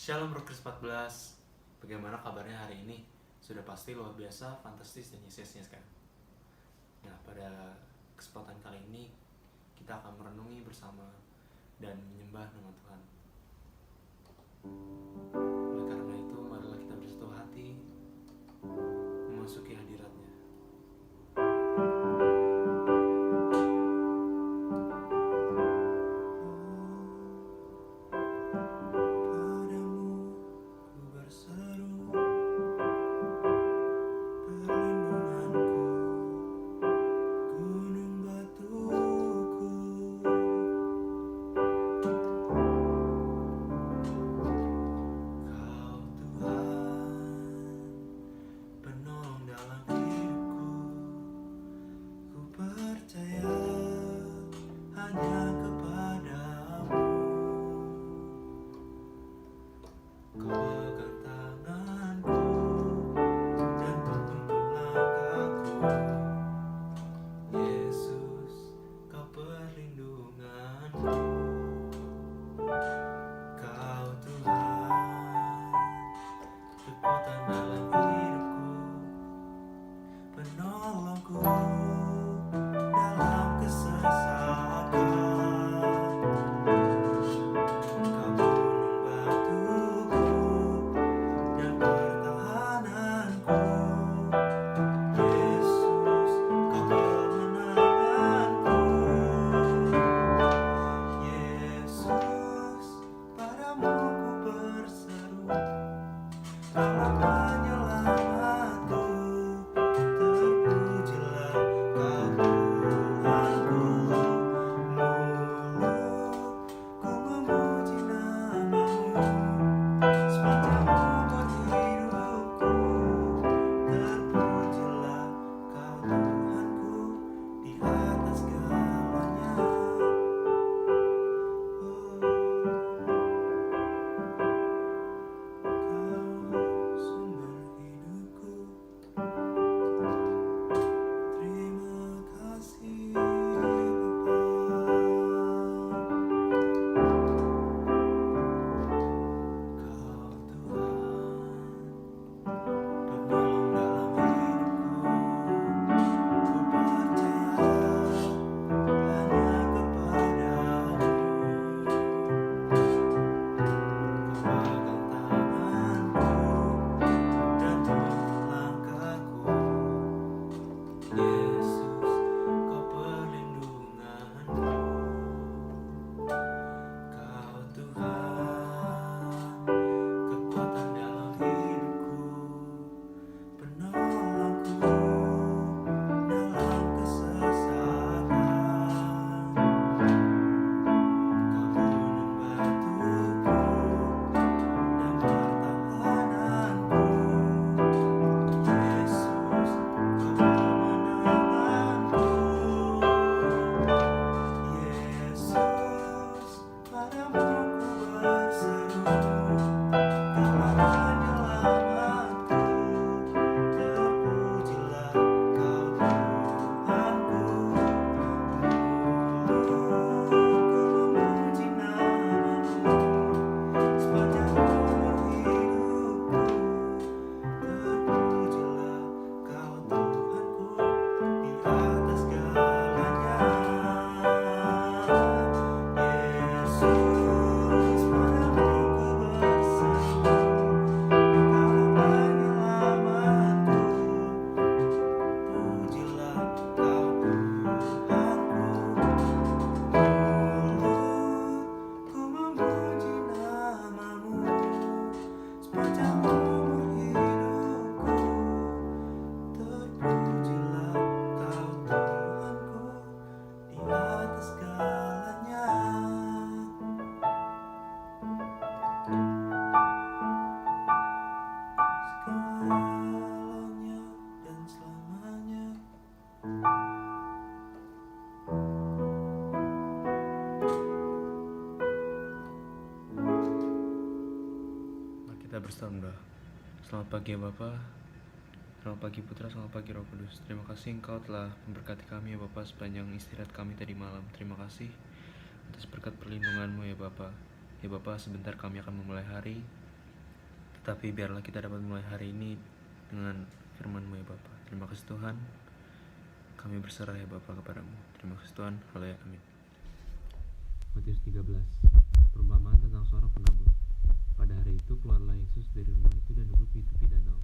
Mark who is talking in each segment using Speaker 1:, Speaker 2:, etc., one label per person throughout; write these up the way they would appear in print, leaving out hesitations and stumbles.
Speaker 1: Shalom Rockers 14. Bagaimana kabarnya hari ini? Sudah pasti luar biasa, fantastis, dan yes-yes kan? Nah, pada kesempatan kali ini kita akan merenungi bersama dan menyembah nama Tuhan. Oleh karena itu, marilah kita bersatu hati memasuki hadiratnya. Kita bersama. Selamat pagi ya Bapak, selamat pagi Putra, selamat pagi Roh Kudus. Terima kasih Engkau telah memberkati kami ya Bapak sepanjang istirahat kami tadi malam. Terima kasih atas berkat perlindungan-Mu ya Bapak. Ya Bapak, sebentar kami akan memulai hari. Tetapi biarlah kita dapat mulai hari ini dengan firman-Mu ya Bapa. Terima kasih Tuhan. Kami berserah ya Bapa kepadamu. Terima kasih Tuhan. Haleluya. Amin.
Speaker 2: Matius 13. Perumpamaan tentang seorang penabur. Pada hari itu keluarlah Yesus dari rumah itu dan duduk di tepi danau.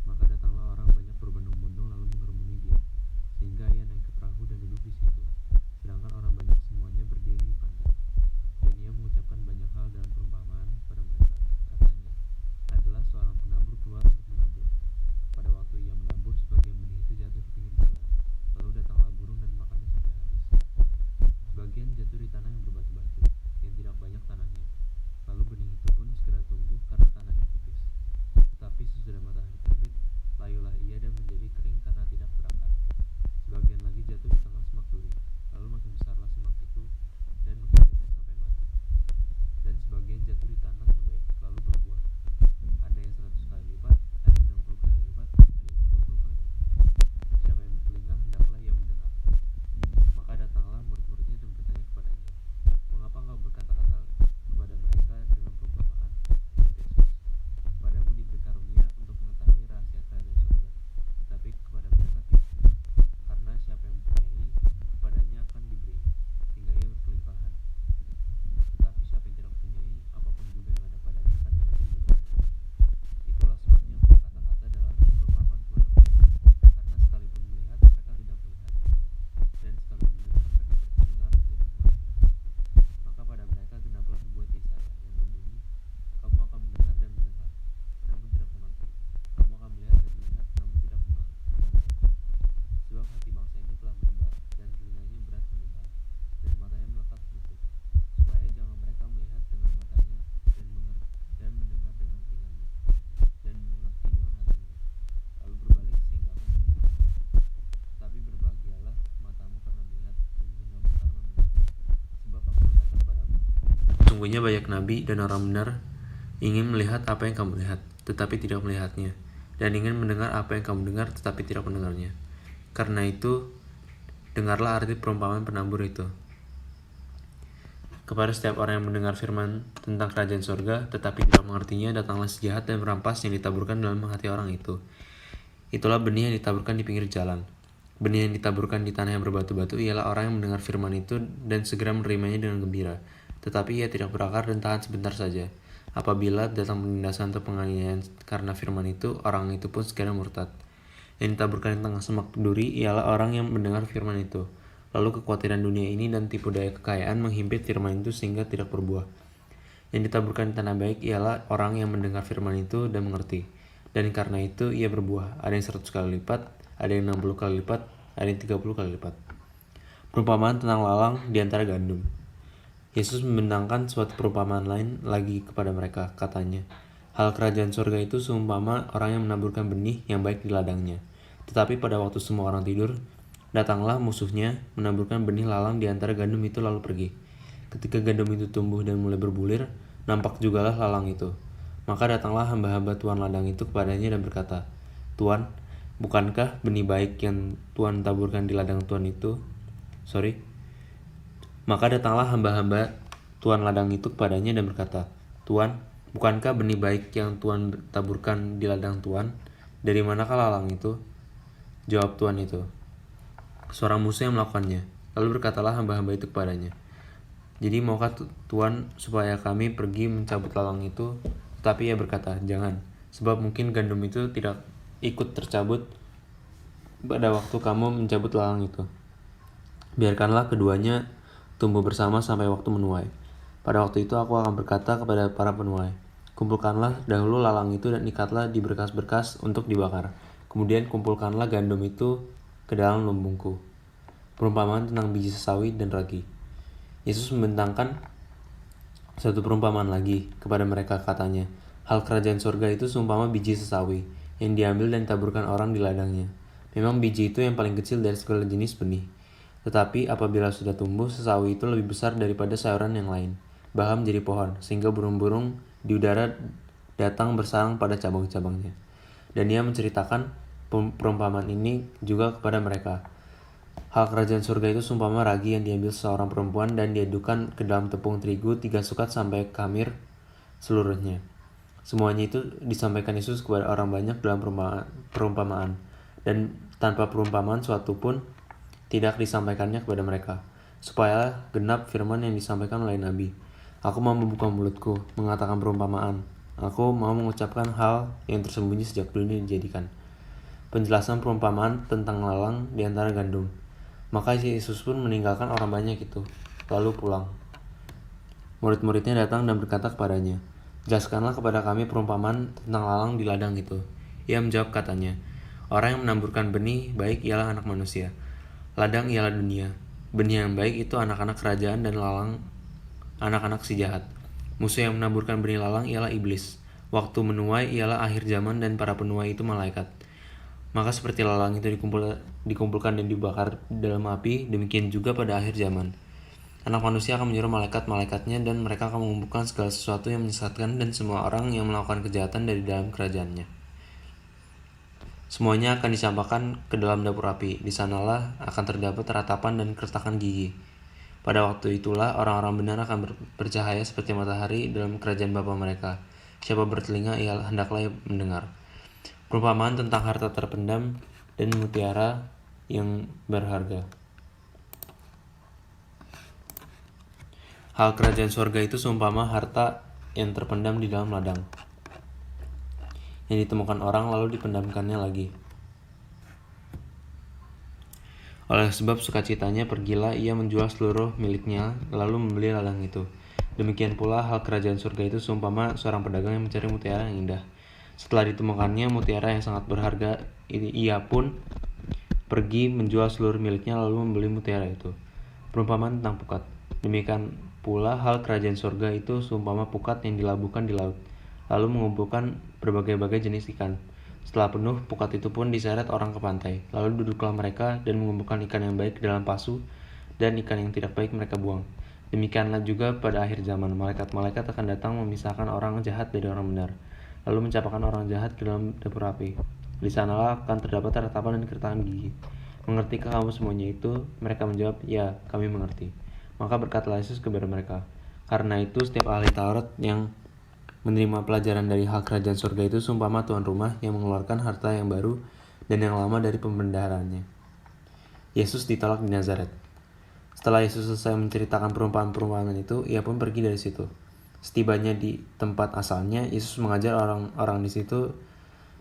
Speaker 2: Maka datanglah orang banyak berbondong-bondong lalu mengerumuni dia, sehingga ia naik ke perahu dan duduk di situ. Sedangkan orang banyak semuanya berdiri di pantai. Dan ia mengucapkan banyak hal dalam perumpamaan pada mereka. Katanya, adalah seorang penabur keluar untuk menabur. Pada waktu ia menabur, sebagian benih itu jatuh di pinggir jalan. Lalu datanglah burung dan makannya sampai habis. Sebagian jatuh di tanah yang berbatu-batu, yang tidak banyak tanahnya. Lalu benih itu pun segera tumbuh karena tanahnya tipis. Tetapi sesudah matahari terbit, layulah ia dan menjadi kering karena tidak berakar. Sebagian lagi jatuh di tengah semak duri, lalu makin besarlah semak itu dan makin pecah sampai mati. Dan sebagian jatuh di tanah yang baik, lalu berbuah. Ada yang 100 kali lipat, ada yang 60 kali lipat, ada yang 30 kali lipat. Siapa yang bertelinga, hendaklah ia mendengar. Maka datanglah murid-muridnya dan bertanya kepadanya, mengapa engkau berkata-kata kepada mereka dengan perumpamaan? Jawab Yesus, kepadamu diberi karunia untuk mengetahui rahasia kerajaan surga, tetapi kepada mereka tidak. Karena siapa yang mempunyai, kepadanya akan diberi, sehingga ia berkelimpahan. Tetapi siapa yang tidak mempunyai, apapun juga yang ada padanya akan diambil daripadanya. Itulah sebabnya aku berkata-kata dalam perumpamaan kepada mereka, karena sekalipun melihat, mereka tidak melihat, dan sekalipun mendengar, mereka terdengar dan tidak mengerti. Maka pada mereka genaplah nubuat Yesaya yang berbunyi, kamu akan mendengar dan mendengar, namun tidak mengerti. Kamu akan melihat dan melihat, namun tidak menangkap. Sebab hati bangsa ini telah menebal, dan telinganya berat mendengar, dan matanya melekat lutut, supaya jangan mereka melihat dengan matanya, dan mendengar dengan telinganya, dan mengerti dengan hatinya, lalu berbalik sehingga aku menyembuhkan. Tetapi berbahagialah matamu karena melihat, dan telingamu karena mendengar. Sebab aku berkata kepadamu, sesungguhnya banyak nabi dan orang benar ingin melihat apa yang kamu lihat, tetapi tidak melihatnya, dan ingin mendengar apa yang kamu dengar, tetapi tidak mendengarnya. Karena itu, dengarlah arti perumpamaan penabur itu. Kepada setiap orang yang mendengar firman tentang kerajaan surga, tetapi tidak mengertinya, datanglah si jahat dan merampas yang ditaburkan dalam hati orang itu. Itulah benih yang ditaburkan di pinggir jalan. Benih yang ditaburkan di tanah yang berbatu-batu ialah orang yang mendengar firman itu dan segera menerimanya dengan gembira. Tetapi ia tidak berakar dan tahan sebentar saja. Apabila datang penindasan atau penganiayaan karena firman itu, orang itu pun segera murtad. Yang ditaburkan di tengah semak duri ialah orang yang mendengar firman itu. Lalu kekhawatiran dunia ini dan tipu daya kekayaan menghimpit firman itu sehingga tidak berbuah. Yang ditaburkan di tanah baik ialah orang yang mendengar firman itu dan mengerti. Dan karena itu ia berbuah. Ada yang 100 kali lipat, ada yang 60 kali lipat, ada yang 30 kali lipat. Perumpamaan tentang lalang di antara gandum. Yesus membentangkan suatu perumpamaan lain lagi kepada mereka, katanya, hal kerajaan surga itu seumpama orang yang menaburkan benih yang baik di ladangnya. Tetapi pada waktu semua orang tidur, datanglah musuhnya menaburkan benih lalang di antara gandum itu lalu pergi. Ketika gandum itu tumbuh dan mulai berbulir, nampak jugalah lalang itu. Maka datanglah hamba-hamba tuan ladang itu kepadanya dan berkata, Tuan, bukankah benih baik yang Tuan taburkan di ladang Tuan itu? Maka datanglah hamba-hamba tuan ladang itu kepadanya dan berkata, Tuan, bukankah benih baik yang Tuan taburkan di ladang Tuan? Dari manakah lalang itu? Jawab tuan itu, seorang musuh yang melakukannya. Lalu berkatalah hamba-hamba itu kepadanya, jadi maukah Tuan supaya kami pergi mencabut lalang itu? Tetapi ia berkata, jangan, sebab mungkin gandum itu tidak ikut tercabut pada waktu kamu mencabut lalang itu. Biarkanlah keduanya tumbuh bersama sampai waktu menuai. Pada waktu itu aku akan berkata kepada para penuai, kumpulkanlah dahulu lalang itu dan ikatlah di berkas-berkas untuk dibakar. Kemudian kumpulkanlah gandum itu ke dalam lumbungku. Perumpamaan tentang biji sesawi dan ragi. Yesus membentangkan satu perumpamaan lagi kepada mereka, katanya, hal kerajaan surga itu seumpama biji sesawi yang diambil dan ditaburkan orang di ladangnya. Memang biji itu yang paling kecil dari segala jenis benih. Tetapi apabila sudah tumbuh, sesawi itu lebih besar daripada sayuran yang lain, bahkan menjadi pohon, sehingga burung-burung di udara datang bersarang pada cabang-cabangnya. Dan ia menceritakan perumpamaan ini juga kepada mereka. Hal kerajaan surga itu seumpama ragi yang diambil seorang perempuan dan diadukan ke dalam tepung terigu 3 sukat sampai khamir seluruhnya. Semuanya itu disampaikan Yesus kepada orang banyak dalam perumpamaan, dan tanpa perumpamaan suatu pun tidak disampaikannya kepada mereka, supaya genap firman yang disampaikan oleh Nabi. Aku mau membuka mulutku, mengatakan perumpamaan. Aku mau mengucapkan hal yang tersembunyi sejak dunia dijadikan. Penjelasan perumpamaan tentang lalang di antara gandum. Maka Yesus pun meninggalkan orang banyak itu, lalu pulang. Murid-muridnya datang dan berkata kepadanya, "Jelaskanlah kepada kami perumpamaan tentang lalang di ladang itu." Ia menjawab katanya, "Orang yang menaburkan benih baik ialah anak manusia. Ladang ialah dunia. Benih yang baik itu anak-anak kerajaan, dan lalang anak-anak si jahat. Musuh yang menaburkan benih lalang ialah iblis. Waktu menuai ialah akhir zaman, dan para penuai itu malaikat. Maka seperti lalang itu dikumpulkan dan dibakar dalam api, demikian juga pada akhir zaman. Anak manusia akan menyuruh malaikat-malaikatnya, dan mereka akan mengumpulkan segala sesuatu yang menyesatkan dan semua orang yang melakukan kejahatan dari dalam kerajaannya. Semuanya akan dicampakkan ke dalam dapur api. Di sanalah akan terdapat ratapan dan keretakan gigi. Pada waktu itulah orang-orang benar akan bercahaya seperti matahari dalam kerajaan Bapa mereka. Siapa bertelinga, ia hendaklah mendengar." Perumpamaan tentang harta terpendam dan mutiara yang berharga. Hal kerajaan surga itu seumpama harta yang terpendam di dalam ladang, yang ditemukan orang lalu dipendamkannya lagi. Oleh sebab sukacitanya pergilah ia menjual seluruh miliknya lalu membeli ladang itu. Demikian pula hal kerajaan surga itu seumpama seorang pedagang yang mencari mutiara yang indah. Setelah ditemukannya mutiara yang sangat berharga, ia pun pergi menjual seluruh miliknya lalu membeli mutiara itu. Perumpamaan tentang pukat. Demikian pula hal kerajaan surga itu seumpama pukat yang dilabuhkan di laut, lalu mengumpulkan berbagai-bagai jenis ikan. Setelah penuh, pukat itu pun diseret orang ke pantai. Lalu duduklah mereka dan mengumpulkan ikan yang baik ke dalam pasu, dan ikan yang tidak baik mereka buang. Demikianlah juga pada akhir zaman, malaikat-malaikat akan datang memisahkan orang jahat dari orang benar, lalu mencampakkan orang jahat ke dalam dapur api. Di sanalah akan terdapat ratapan dan keretakan gigi. "Mengertikah kamu semuanya itu?" Mereka menjawab, "Ya, kami mengerti." Maka berkatalah Yesus kepada mereka, "Karena itu setiap ahli Taurat yang menerima pelajaran dari hal kerajaan surga itu seumpama tuan rumah yang mengeluarkan harta yang baru dan yang lama dari pembendaharaannya." Yesus ditolak di Nazaret. Setelah Yesus selesai menceritakan perumpamaan-perumpamaan itu, ia pun pergi dari situ. Setibanya di tempat asalnya, Yesus mengajar orang-orang di situ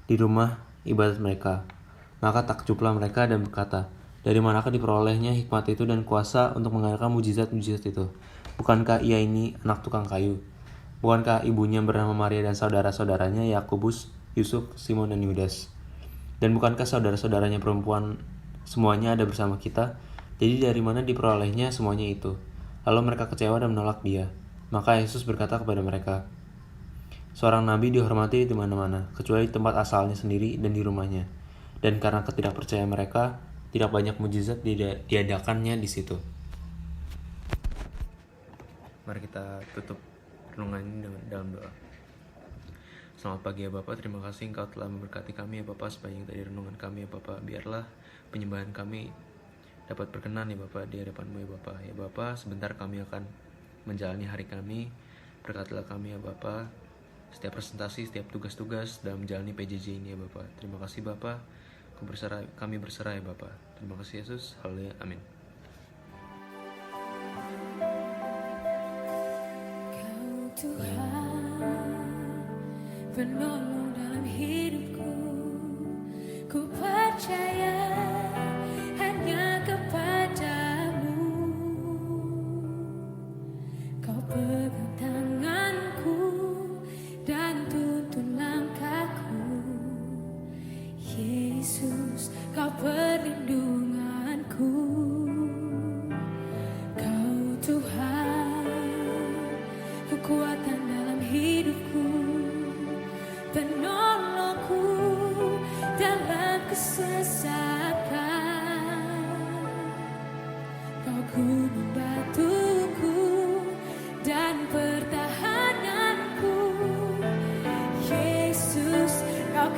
Speaker 2: di rumah ibadat mereka. Maka takjublah mereka dan berkata, "Dari manakah diperolehnya hikmat itu dan kuasa untuk mengadakan mujizat-mujizat itu? Bukankah ia ini anak tukang kayu? Bukankah ibunya bernama Maria dan saudara-saudaranya Yakobus, Yusuf, Simon, dan Yudas? Dan bukankah saudara-saudaranya perempuan semuanya ada bersama kita? Jadi dari mana diperolehnya semuanya itu?" Lalu mereka kecewa dan menolak dia. Maka Yesus berkata kepada mereka, "Seorang nabi dihormati di mana-mana, kecuali di tempat asalnya sendiri dan di rumahnya." Dan karena ketidakpercayaan mereka, tidak banyak mujizat diadakannya di situ. Mari kita tutup renungan ini dalam doa. Selamat pagi ya Bapak, terima kasih Engkau telah memberkati kami ya Bapak, sepanjang tadi renungan kami ya Bapak. Biarlah penyembahan kami dapat berkenan ya Bapak di hadapan-Mu ya Bapak. Ya Bapak, sebentar kami akan menjalani hari kami. Berkatilah kami ya Bapak, setiap presentasi, setiap tugas-tugas dalam menjalani PJJ ini ya Bapak. Terima kasih Bapak, kami berserah ya Bapak. Terima kasih Yesus, haleluya, amin.
Speaker 3: Kau Tuhan, penolong dalam hidupku, ku percaya hanya kepadamu. Kau pegang tanganku dan tuntun langkahku. Yesus, Kau perlindunganku. Kau Tuhan, kekuatan dalam hidupku, penolongku dalam kesesakan. Kau gunung batuku dan pertahananku. Yesus, Kau